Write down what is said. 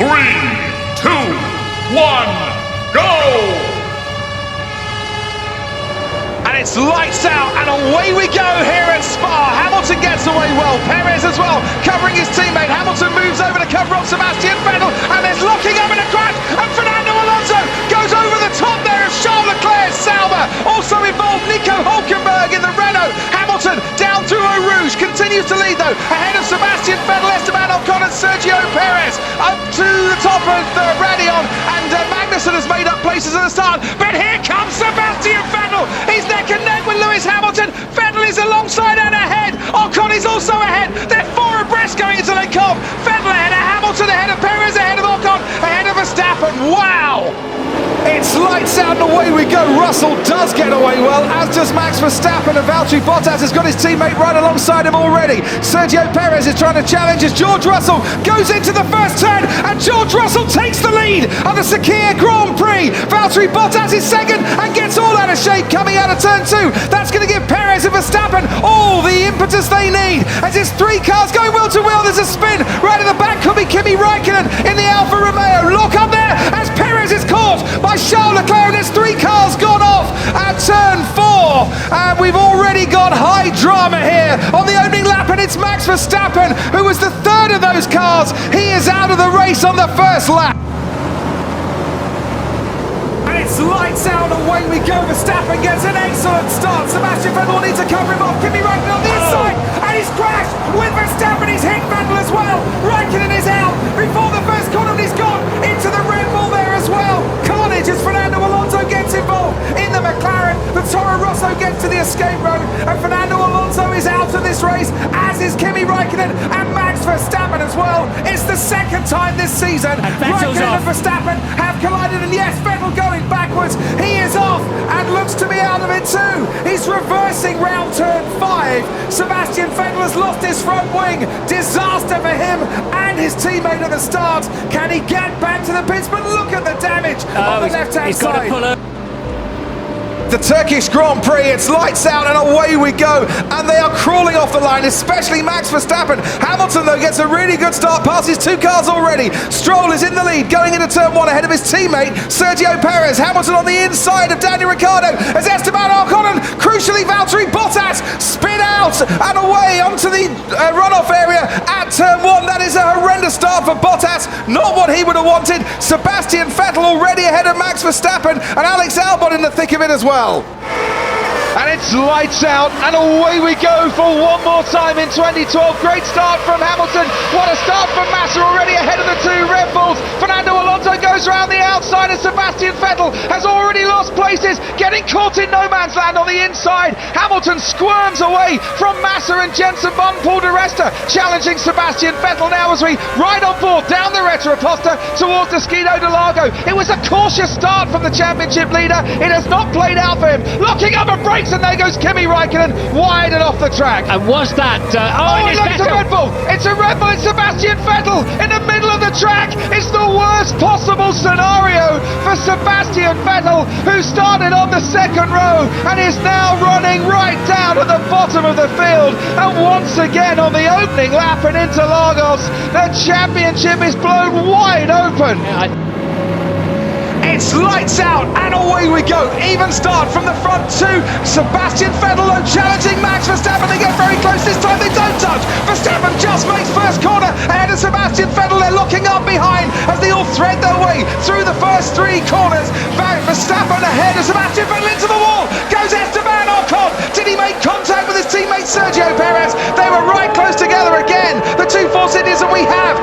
Three, two, one, go! And it's lights out and away we go here at Spa. Hamilton gets away well, Perez as well, covering his teammate. Hamilton moves over to cover up Sebastian Vettel, and there's locking up in a crash, and Fernando Alonso goes over the top there of Charles Leclerc. Sauber also involved, Nico Hulkenberg in the Renault. Hamilton down through Eau Rouge, continues to lead though, ahead of Sebastian Vettel, Esteban Ocon and Sergio Perez. Up to the top of Radion, and Magnussen has made up places at the start, but here comes Sebastian Vettel. He's neck and neck with Lewis Hamilton. Vettel is alongside and ahead. Ocon is also ahead. They're four abreast going into Le Coq. Vettel ahead of Hamilton, ahead of Perez, ahead of Ocon, ahead of Verstappen. Wow! It's lights out and away we go. Russell does get away well, as does Max Verstappen, and Valtteri Bottas has got his teammate right alongside him already. Sergio Perez is trying to challenge as George Russell goes into the first turn, and George Russell takes the lead of the Sakhir Grand Prix. Valtteri Bottas is second and gets all out of shape coming out of turn two. That's going to give Perez and Verstappen all the impetus they need, as it's three cars going wheel to wheel. There's a spin right at the back, could be Kimi Räikkönen in the Alfa Romeo. Lock up there as Perez is caught by Charles Leclerc, and there's three cars gone off at turn four, and we've already got high drama here on the opening lap, and it's Max Verstappen who was the third of those cars. He is out of the race on the first lap. It's lights out, away we go. Verstappen gets an excellent start. Sebastian Vettel will need to cover him off. Kimi Räikkönen on the inside, and he's crashed with Verstappen. He's hit Vettel as well. Räikkönen is out before the first corner, and he's gone into the Red Bull there as well. Carnage as Fernando Alonso gets involved in the McLaren. The Toro Rosso gets to the escape road, and Fernando Alonso is out of this race, as is Kimi Räikkönen and Max Verstappen as well. It's the second time this season Räikkönen and Verstappen have collided, and yes, Vettel going backwards. He is off and looks to be out of it too. He's reversing round turn 5. Sebastian Vettel has lost his front wing. Disaster for him and his teammate at the start. Can he get back to the pits? But look at the damage on the left-hand side. The Turkish Grand Prix, it's lights out and away we go, and they are crawling off the line, especially Max Verstappen. Hamilton though gets a really good start, passes two cars already. Stroll is in the lead going into turn 1 ahead of his teammate Sergio Perez. Hamilton on the inside of Daniel Ricciardo as Esteban Ocon and crucially Valtteri Bottas spin out and away onto the runoff area at turn 1. That is a horrendous start for Bottas, not what he would have wanted. Sebastian Vettel already ahead of Max Verstappen, and Alex Albon in the thick of it as well. And it's lights out and away we go for one more time in 2012. Great start from Hamilton. What a start from Massa, already ahead of the two Red Bulls. Fernando Alonso goes around the outside and Sebastian Vettel has already lost places, getting caught in no man's land on the inside. Hamilton squirms away from Massa and Jenson Button, Paul di Resta challenging Sebastian Vettel now as we ride on board down the Retroposta towards the Skido de Lago. It was a cautious start from the championship leader. It has not played out for him. Locking up a break, and there goes Kimi Räikkönen wide and off the track. And was that it's a Red Bull. It's a Red Bull. It's Sebastian Vettel in the middle of the track. It's the worst possible scenario for Sebastian Vettel, who started on the second row and is now running right down at the bottom of the field. And once again on the opening lap in Interlagos, the championship is blown wide open. It's lights out and away we go. Even start from the front two. Sebastian Vettel challenging Max Verstappen. They get very close this time. They don't touch. Verstappen just makes first corner ahead of Sebastian Vettel. They're locking up behind as they all thread their way through the first three corners. Verstappen ahead of Sebastian Vettel into the wall. Goes Esteban Ocon. Did he make contact with his teammate Sergio Perez? They were right close together again. The two Force Indians, and we have